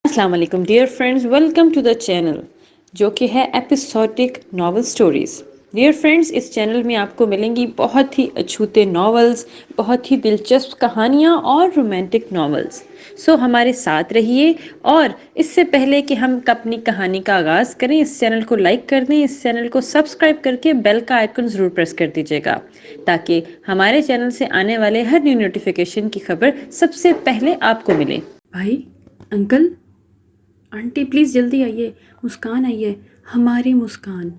السلام علیکم dear friends, welcome to the channel جو کہ ہے episodic novel stories. Dear friends, اس چینل میں آپ کو ملیں گی بہت ہی اچھوتے ناولز، بہت ہی دلچسپ کہانیاں اور رومانٹک ناولز۔ سو ہمارے ساتھ رہیے، اور اس سے پہلے کہ ہم اپنی کہانی کا آغاز کریں، اس چینل کو لائک کر دیں، اس چینل کو سبسکرائب کر کے بیل کا آئیکن ضرور پریس کر دیجیے گا، تاکہ ہمارے چینل سے آنے والے ہر نیو نوٹیفیکیشن کی خبر سب سے پہلے آپ کو ملے۔ بھائی، انکل، آنٹی، پلیز جلدی آئیے، مسکان آئی ہے، ہماری مسکان۔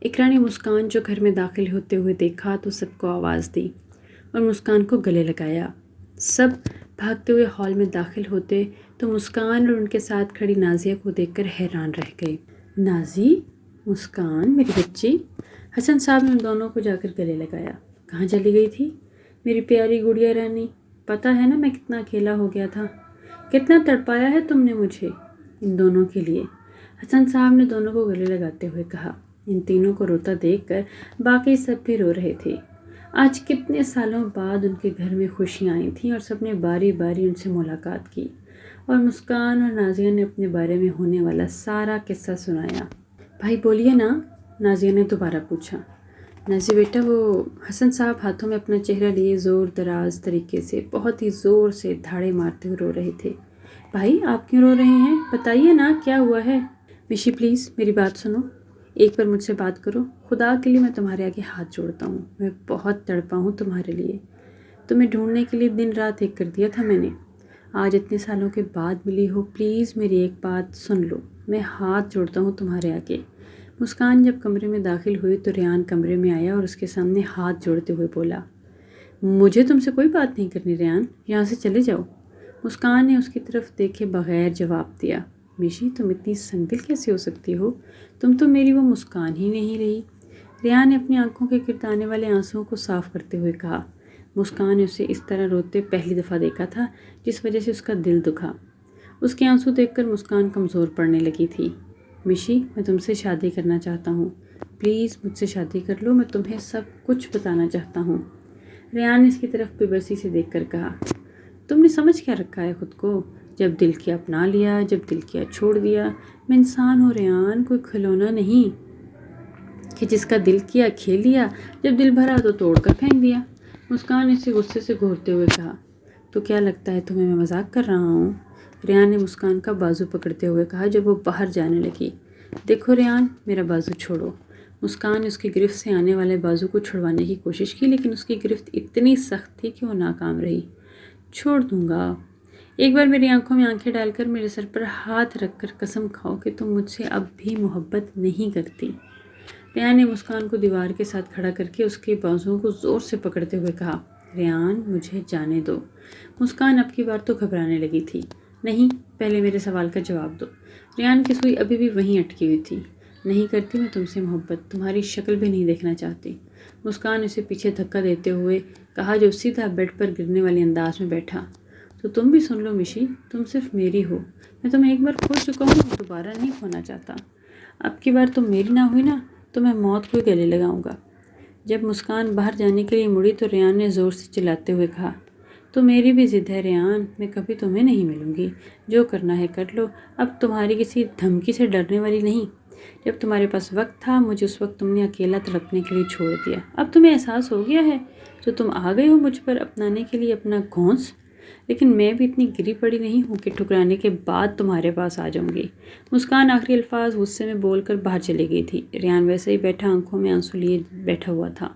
اقرا نے مسکان جو گھر میں داخل ہوتے ہوئے دیکھا تو سب کو آواز دی اور مسکان کو گلے لگایا۔ سب بھاگتے ہوئے ہال میں داخل ہوتے تو مسکان اور ان کے ساتھ کھڑی نازیہ کو دیکھ کر حیران رہ گئی۔ نازی، مسکان، میری بچی۔ حسن صاحب نے ان دونوں کو جا کر گلے لگایا۔ کہاں چلی گئی تھی میری پیاری گڑیا رانی؟ پتہ ہے نا میں کتنا اکیلا ہو گیا تھا، کتنا تڑپایا ہے تم نے مجھے ان دونوں کے لیے۔ حسن صاحب نے دونوں کو گلے لگاتے ہوئے کہا۔ ان تینوں کو روتا دیکھ کر باقی سب بھی رو رہے تھے۔ آج کتنے سالوں بعد ان کے گھر میں خوشیاں آئی تھیں اور سب نے باری باری ان سے ملاقات کی، اور مسکان اور نازیہ نے اپنے بارے میں ہونے والا سارا قصہ سنایا۔ بھائی بولیے نا، نازیہ نے دوبارہ پوچھا۔ نازیہ بیٹا، وہ حسن صاحب ہاتھوں میں اپنا چہرہ لیے زور دراز طریقے سے بہت ہی زور سے دھاڑے مارتے ہوئے رو رہے تھے۔ بھائی آپ کیوں رو رہے ہیں؟ بتائیے نا کیا ہوا ہے؟ مشی پلیز میری بات سنو، ایک بار مجھ سے بات کرو، خدا کے لیے میں تمہارے آگے ہاتھ جوڑتا ہوں، میں بہت تڑپا ہوں تمہارے لیے، تمہیں ڈھونڈنے کے لیے دن رات ایک کر دیا تھا میں نے، آج اتنے سالوں کے بعد ملی ہو، پلیز میری ایک بات سن لو، میں ہاتھ جوڑتا ہوں تمہارے آگے۔ مسکان جب کمرے میں داخل ہوئی تو ریان کمرے میں آیا اور اس کے سامنے ہاتھ جوڑتے ہوئے بولا، مجھے تم سے کوئی بات نہیں کرنی ریان، یہاں سے چلے جاؤ۔ مسکان نے اس کی طرف دیکھے بغیر جواب دیا، مشی تم اتنی سنگدل کیسے ہو سکتی ہو؟ تم تو میری وہ مسکان ہی نہیں رہی۔ ریان نے اپنی آنکھوں کے گرد آنے والے آنسوؤں کو صاف کرتے ہوئے کہا۔ مسکان نے اسے اس طرح روتے پہلی دفعہ دیکھا تھا، جس وجہ سے اس کا دل دکھا۔ اس کے آنسو دیکھ کر مسکان کمزور پڑنے لگی تھی۔ مشی، میں تم سے شادی کرنا چاہتا ہوں، پلیز مجھ سے شادی کر لو، میں تمہیں سب کچھ بتانا چاہتا ہوں۔ ریان نے اس کی طرف بے بسی سے دیکھ کر کہا، تم نے سمجھ کیا رکھا ہے خود کو؟ جب دل کیا اپنا لیا، جب دل کیا چھوڑ دیا۔ میں انسان ہوں ریان، کوئی کھلونا نہیں کہ جس کا دل کیا کھیل لیا، جب دل بھرا تو توڑ کر پھینک دیا۔ مسکان نے اسے غصے سے گھورتے ہوئے کہا، تو کیا لگتا ہے تمہیں میں مذاق کر رہا ہوں؟ ریان نے مسکان کا بازو پکڑتے ہوئے کہا جب وہ باہر جانے لگی۔ دیکھو ریان، میرا بازو چھوڑو۔ مسکان نے اس کی گرفت سے آنے والے بازو کو چھڑوانے کی کوشش کی، لیکن اس کی گرفت اتنی سخت تھی کہ وہ ناکام رہی۔ چھوڑ دوں گا، ایک بار میری آنکھوں میں آنکھیں ڈال کر میرے سر پر ہاتھ رکھ کر قسم کھاؤ کہ تم مجھ سے اب بھی محبت نہیں کرتی۔ ریان نے مسکان کو دیوار کے ساتھ کھڑا کر کے اس کے بازوؤں کو زور سے پکڑتے ہوئے کہا، ریان مجھے جانے دو۔ مسکان اب کی بار تو گھبرانے لگی تھی۔ نہیں، پہلے میرے سوال کا جواب دو۔ ریان کی سوئی ابھی بھی وہیں اٹکی ہوئی تھی۔ نہیں کرتی میں تم سے محبت، تمہاری شکل بھی نہیں دیکھنا چاہتی۔ مسکان اسے پیچھے دھکا دیتے ہوئے کہا جو سیدھا بیڈ پر گرنے والے انداز میں بیٹھا، تو تم بھی سن لو مشی، تم صرف میری ہو، میں تمہیں ایک بار کھو چکا ہوں اور دوبارہ نہیں کھونا چاہتا۔ اب کی بار تم میری نہ ہوئی نا تو میں موت کو گلے لگاؤں گا۔ جب مسکان باہر جانے کے لیے مڑی تو ریان نے زور سے چلاتے ہوئے کہا، تو میری بھی ضد ہے ریان، میں کبھی تمہیں نہیں ملوں گی، جو کرنا ہے کر لو، اب تمہاری کسی دھمکی سے ڈرنے والی نہیں۔ جب تمہارے پاس وقت تھا مجھے اس وقت تم نے اکیلا تڑپنے کے لیے چھوڑ دیا، اب تمہیں احساس ہو گیا ہے تو تم آ گئے ہو مجھ پر اپنانے کے لیے اپنا گھونس، لیکن میں بھی اتنی گری پڑی نہیں ہوں کہ ٹھکرانے کے بعد تمہارے پاس آ جاؤں گی۔ مسکان آخری الفاظ غصے میں بول کر باہر چلی گئی تھی۔ ریان ویسے ہی بیٹھا آنکھوں میں آنسو لیے بیٹھا ہوا تھا۔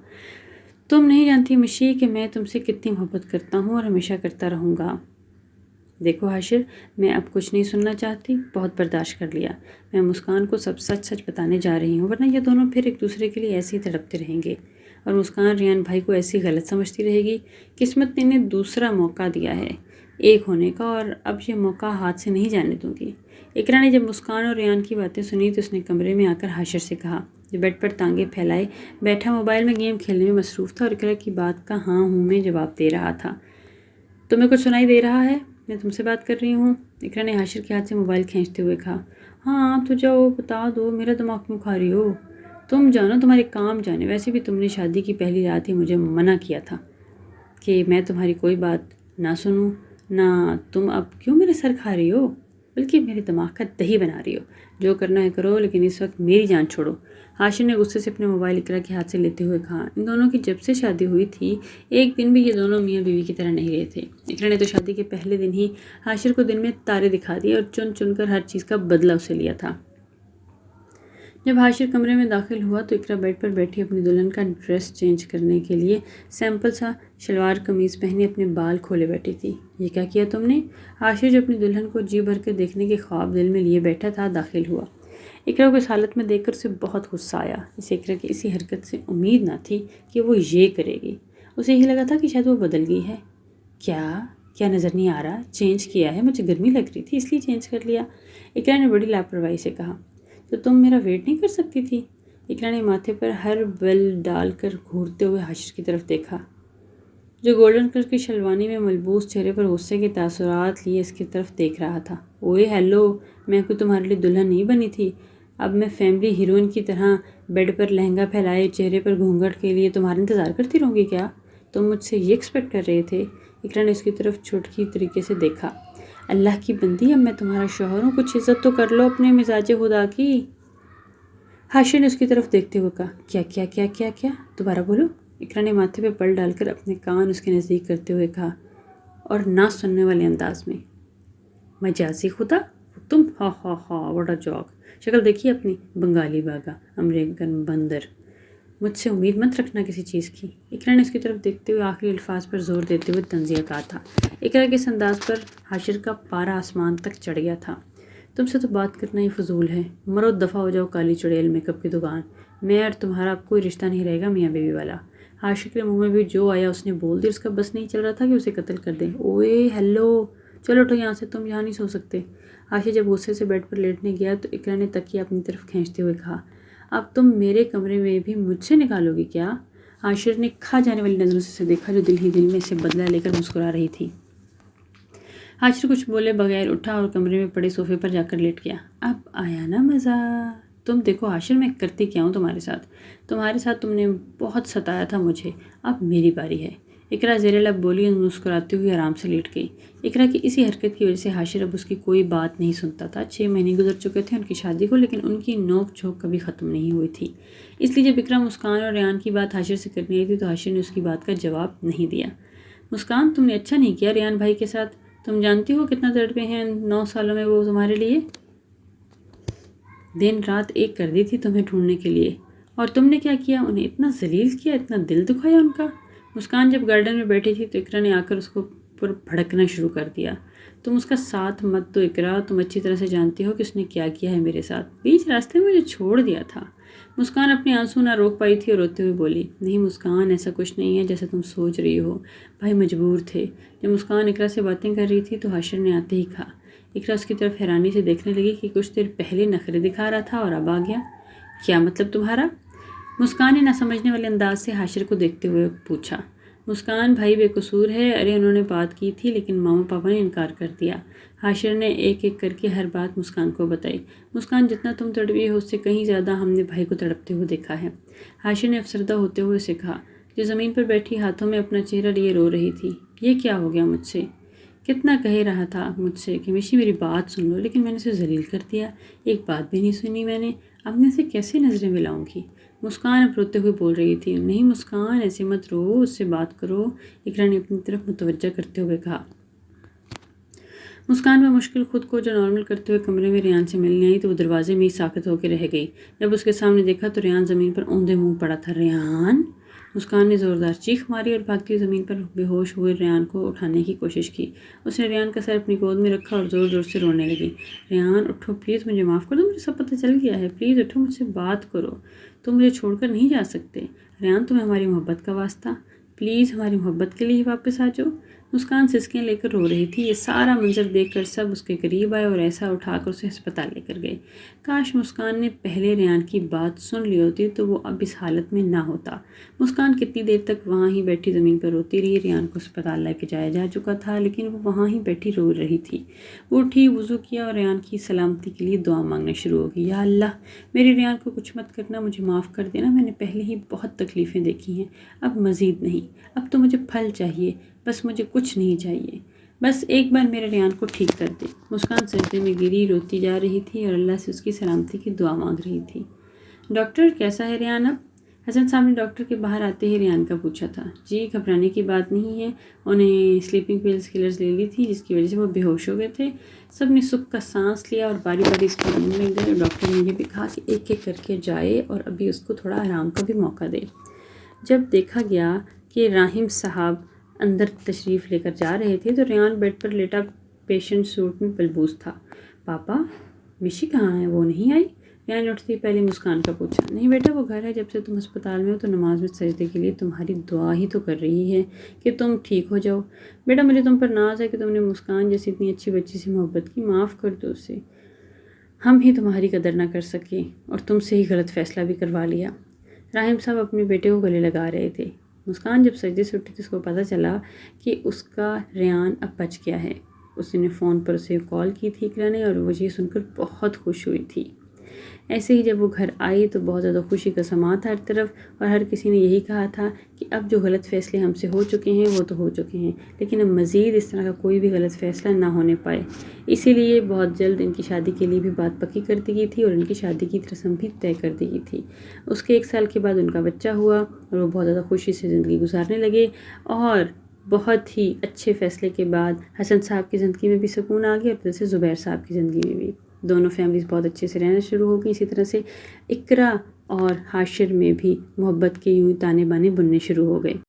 تم نہیں جانتی مشی کہ میں تم سے کتنی محبت کرتا ہوں اور ہمیشہ کرتا رہوں گا۔ دیکھو حاشر، میں اب کچھ نہیں سننا چاہتی، بہت برداشت کر لیا، میں مسکان کو سب سچ سچ بتانے جا رہی ہوں، ورنہ یہ دونوں پھر ایک دوسرے کے لیے ایسے ہی تڑپتے رہیں گے اور مسکان ریان بھائی کو ایسی غلط سمجھتی رہے گی۔ قسمت نے انہیں دوسرا موقع دیا ہے ایک ہونے کا، اور اب یہ موقع ہاتھ سے نہیں جانے دوں گی۔ اقرا نے جب مسکان اور ریان کی باتیں سنی تو اس نے کمرے میں آ کر حاشر سے کہا جو بیڈ پر ٹانگیں پھیلائے بیٹھا موبائل میں گیم کھیلنے میں مصروف تھا اور اقرا کی بات کا ہاں ہوں میں جواب دے رہا تھا، تمہیں کچھ سنائی دے رہا ہے؟ میں تم سے بات کر رہی ہوں۔ اقرا نے حاشر کے ہاتھ سے موبائل کھینچتے ہوئے کہا، ہاں تو جاؤ بتا دو، میرا دماغ کیوں کھا رہی ہو؟ تم جانا، تمہارے کام جانے، ویسے بھی تم نے شادی کی پہلی رات ہی مجھے منع کیا تھا کہ میں تمہاری کوئی بات نہ سنوں، نہ تم اب کیوں میرے سر کھا رہی ہو؟ بلکہ میرے دماغ کا دہی بنا رہی ہو۔ جو کرنا ہے کرو، لیکن اس وقت میری جان چھوڑو۔ حاشر نے غصے سے اپنے موبائل اقرا کے ہاتھ سے لیتے ہوئے کہا۔ ان دونوں کی جب سے شادی ہوئی تھی ایک دن بھی یہ دونوں میاں بیوی کی طرح نہیں رہے تھے۔ اقرا نے تو شادی کے پہلے دن ہی حاشر کو دن میں تارے دکھا دیے اور چن چن کر ہر چیز کا بدلہ اسے لیا تھا۔ جب حاشر کمرے میں داخل ہوا تو اقرا بیڈ پر بیٹھی اپنی دلہن کا ڈریس چینج کرنے کے لیے سمپل سا شلوار قمیض پہنے اپنے بال کھولے بیٹھی تھی۔ یہ کیا کیا تم نے؟ حاشر جو اپنی دلہن کو جی بھر کے دیکھنے کے خواب دل میں لیے بیٹھا تھا داخل ہوا۔ اقرا کو اس حالت میں دیکھ کر اسے بہت غصہ آیا۔ اسے اقرا کی اسی حرکت سے امید نہ تھی کہ وہ یہ کرے گی۔ اسے یہی لگا تھا کہ شاید وہ بدل گئی ہے۔ کیا نظر نہیں آ رہا؟ چینج کیا ہے، مجھے گرمی لگ رہی تھی اس لیے چینج کر لیا، اقرا نے بڑی لاپرواہی سے کہا۔ تو تم میرا ویٹ نہیں کر سکتی تھی؟ اقرا نے ماتھے پر ہر بل ڈال کر گھورتے ہوئے حاشر کی طرف دیکھا، جو گولڈن کلر کی شلوانی میں ملبوس چہرے پر غصے کے تاثرات لیے اس کی طرف دیکھ رہا تھا۔ اوئے ہیلو، میں کوئی تمہارے لیے دلہن نہیں بنی تھی؟ اب میں فیملی ہیروئن کی طرح بیڈ پر لہنگا پھیلائے چہرے پر گھونگھٹ کے لیے تمہارا انتظار کرتی رہوں گی کیا؟ تم مجھ سے یہ ایکسپیکٹ کر رہے تھے؟ اقرا نے اس کی طرف چھٹکی طریقے سے دیکھا۔ اللہ کی بندی، اب میں تمہارا شوہر ہوں، کچھ عزت تو کر لو اپنے مزاج خدا کی۔ حاشر نے اس کی طرف دیکھتے ہوئے کہا۔ کیا دوبارہ بولو، اقرا نے ماتھے پہ بل ڈال کر اپنے کان اس کے نزدیک کرتے ہوئے کہا اور نہ سننے والے انداز میں۔ مجازی خدا؟ تم؟ ہا واٹ اے جوک۔ شکل دیکھیے اپنی، بنگالی باگا، امریکن بندر۔ مجھ سے امید مت رکھنا کسی چیز کی، اقرا نے اس کی طرف دیکھتے ہوئے آخری الفاظ پر زور دیتے ہوئے طنزیہ کہا تھا۔ اقرا کے اس انداز پر حاشر کا پارا آسمان تک چڑھ گیا تھا۔ تم سے تو بات کرنا ہی فضول ہے، مرو دفع ہو جاؤ کالی چڑیل میک اپ کی دکان، میں اور تمہارا کوئی رشتہ نہیں رہے گا میاں بیوی والا۔ حاشر کے منہ میں بھی جو آیا اس نے بول دیا، اس کا بس نہیں چل رہا تھا کہ اسے قتل کر دے۔ اوئے ہیلو، چلو اٹھو یہاں سے، تم یہاں نہیں سو سکتے۔ حاشر جب غصے سے بیڈ پر لیٹنے گیا تو اقرا نے تکیہ اپنی طرف کھینچتے ہوئے کہا، اب تم میرے کمرے میں بھی مجھ سے نکالو گی کیا؟ حاشر نے کھا جانے والی نظروں سے دیکھا جو دل ہی دل میں اسے بدلہ لے کر مسکرا رہی تھی۔ حاشر کچھ بولے بغیر اٹھا اور کمرے میں پڑے صوفے پر جا کر لیٹ گیا۔ اب آیا نا مزہ؟ تم دیکھو حاشر، میں کرتی کیا ہوں تمہارے ساتھ تم نے بہت ستایا تھا مجھے، اب میری باری ہے۔ اقرا زیر لب بولی اور مسکراتی ہوئی آرام سے لیٹ گئی۔ اقرا کی اسی حرکت کی وجہ سے حاشر اب اس کی کوئی بات نہیں سنتا تھا۔ 6 مہینے گزر چکے تھے ان کی شادی کو، لیکن ان کی نوک جھوک کبھی ختم نہیں ہوئی تھی۔ اس لیے جب اقرا مسکان اور ریان کی بات حاشر سے کرنی آئی تھی تو حاشر نے اس کی بات کا جواب نہیں دیا۔ مسکان، تم نے اچھا نہیں کیا ریان بھائی کے ساتھ، تم جانتی ہو کتنا تڑپے ہیں 9 سالوں میں وہ تمہارے لیے، دن رات ایک کر دی تھی تمہیں ڈھونڈنے کے لیے، اور تم نے کیا کیا؟ انہیں اتنا ذلیل کیا، اتنا دل دکھایا ان کا۔ مسکان جب گارڈن میں بیٹھی تھی تو اقرا نے آ کر اس کو پر بھڑکنا شروع کر دیا۔ تم اس کا ساتھ مت دو اقرا، تم اچھی طرح سے جانتی ہو کہ اس نے کیا کیا ہے میرے ساتھ، بیچ راستے میں مجھے چھوڑ دیا تھا۔ مسکان اپنے آنسو نہ روک پائی تھی اور روتے ہوئے بولی، نہیں مسکان، ایسا کچھ نہیں ہے جیسا تم سوچ رہی ہو، بھائی مجبور تھے۔ جب مسکان اقرا سے باتیں کر رہی تھی تو حاشر نے آتے ہی کہا۔ اقرا اس کی طرف حیرانی سے دیکھنے لگی کہ کچھ دیر پہلے نخرے دکھا رہا تھا اور اب آ گیا۔ کیا مطلب تمہارا؟ مسکان نے نہ سمجھنے والے انداز سے حاشر کو دیکھتے ہوئے پوچھا۔ مسکان، بھائی بے قصور ہے، ارے انہوں نے بات کی تھی لیکن ماما پاپا نے انکار کر دیا۔ حاشر نے ایک ایک کر کے ہر بات مسکان کو بتائی۔ مسکان، جتنا تم تڑپی ہو اس سے کہیں زیادہ ہم نے بھائی کو تڑپتے ہوئے دیکھا ہے، حاشر نے افسردہ ہوتے ہوئے اسے کہا، جو زمین پر بیٹھی ہاتھوں میں اپنا چہرہ لیے رو رہی تھی۔ یہ کیا ہو گیا مجھ سے؟ کتنا کہہ رہا تھا مجھ سے کہ ہمیشہ میری بات سن لو، لیکن میں نے اسے ذلیل کر دیا، ایک بات بھی نہیں سنی میں نے، اب میں اسے کیسے نظریں ملاؤں گی؟ مسکان اب روتے ہوئے بول رہی تھی۔ نہیں مسکان، ایسے مت رو، اس سے بات کرو، اقرا نے اپنی طرف متوجہ کرتے ہوئے کہا۔ مسکان بمشکل خود کو جو نارمل کرتے ہوئے کمرے میں ریان سے ملنے آئی تو وہ دروازے میں ہی ساکت ہو کے رہ گئی۔ جب اس کے سامنے دیکھا تو ریان زمین پر اوندے منہ پڑا تھا۔ ریان! مسکان نے زوردار چیخ ماری اور بھاگتی ہوئی زمین پر بے ہوش ہوئے ریان کو اٹھانے کی کوشش کی۔ اس نے ریان کا سر اپنی گود میں رکھا اور زور زور سے رونے لگی۔ ریان اٹھو پلیز، مجھے معاف کر دو، مجھے سب پتہ چل گیا ہے، پلیز اٹھو، مجھ سے بات کرو، تم مجھے چھوڑ کر نہیں جا سکتے۔ ریان، تمہیں ہماری محبت کا واسطہ، پلیز ہماری محبت کے لیے ہی واپس آ جاؤ۔ مسکان سسکیاں لے کر رو رہی تھی۔ یہ سارا منظر دیکھ کر سب اس کے قریب آئے اور ایسا اٹھا کر اسے ہسپتال لے کر گئے۔ کاش مسکان نے پہلے ریان کی بات سن لی ہوتی تو وہ اب اس حالت میں نہ ہوتا۔ مسکان کتنی دیر تک وہاں ہی بیٹھی زمین پر روتی رہی۔ ریان کو ہسپتال لے کے جایا جا چکا تھا لیکن وہ وہاں ہی بیٹھی رو رہی تھی۔ وہ اٹھی، وضو کیا اور ریان کی سلامتی کے لیے دعا مانگنا شروع ہو گئی۔ یا اللہ، میری ریان کو کچھ مت کرنا، مجھے معاف کر دینا، میں نے پہلے ہی بہت تکلیفیں دیکھی ہیں، اب مزید نہیں، اب تو مجھے پھل چاہیے، بس مجھے کچھ نہیں چاہیے۔ بس ایک بار میرے ریان کو ٹھیک کر دے۔ مسکان سجدے میں گری روتی جا رہی تھی اور اللہ سے اس کی سلامتی کی دعا مانگ رہی تھی۔ ڈاکٹر کیسا ہے ریان اب؟ حسن صاحب نے ڈاکٹر کے باہر آتے ہی ریان کا پوچھا تھا۔ جی گھبرانے کی بات نہیں ہے، انہیں سلیپنگ پلز کلرز لے لی تھی جس کی وجہ سے وہ بے ہوش ہو گئے تھے۔ سب نے سکھ کا سانس لیا اور باری باری اس کو رونے لگ گئے اور ڈاکٹر نے یہ بھی کہا کہ ایک ایک کر کے جائے اور ابھی اس کو تھوڑا آرام کا بھی موقع دے۔ جب دیکھا گیا کہ راحم صاحب اندر تشریف لے کر جا رہے تھے تو ریان بیڈ پر لیٹا پیشنٹ سوٹ میں ملبوس تھا۔ پاپا مشی کہاں ہے؟ وہ نہیں آئی؟ ریان اٹھتی پہلے مسکان کا پوچھا۔ نہیں بیٹا، وہ گھر ہے، جب سے تم ہسپتال میں ہو تو نماز میں سجدے کے لیے تمہاری دعا ہی تو کر رہی ہے کہ تم ٹھیک ہو جاؤ۔ بیٹا مجھے تم پر ناز ہے کہ تم نے مسکان جیسی اتنی اچھی بچی سے محبت کی، معاف کر دو اسے۔ ہم ہی تمہاری قدر نہ کر سکے اور تم سے ہی غلط فیصلہ بھی کروا لیا۔ راحم صاحب اپنے بیٹے کو گلے لگا رہے تھے۔ مسکان جب سجدے سے اٹھی تو اس کو پتہ چلا کہ اس کا ریان اب بچ گیا ہے۔ اس نے فون پر اسے کال کی تھی اقرا نے اور وہ یہ سن کر بہت خوش ہوئی تھی۔ ایسے ہی جب وہ گھر آئی تو بہت زیادہ خوشی کا سماں تھا ہر طرف اور ہر کسی نے یہی کہا تھا کہ اب جو غلط فیصلے ہم سے ہو چکے ہیں وہ تو ہو چکے ہیں، لیکن اب مزید اس طرح کا کوئی بھی غلط فیصلہ نہ ہونے پائے۔ اسی لیے بہت جلد ان کی شادی کے لیے بھی بات پکی کر دی گئی تھی اور ان کی شادی کی رسم بھی طے کر دی گئی تھی۔ اس کے 1 سال کے بعد ان کا بچہ ہوا اور وہ بہت زیادہ خوشی سے زندگی گزارنے لگے اور بہت ہی اچھے فیصلے کے بعد حسن صاحب کی زندگی میں بھی سکون آ گیا اور جیسے زبیر صاحب کی زندگی میں بھی دونوں فیملیز بہت اچھے سے رہنا شروع ہو گئی۔ اسی طرح سے اقرا اور حاشر میں بھی محبت کے یوں تانے بانے بننے شروع ہو گئے۔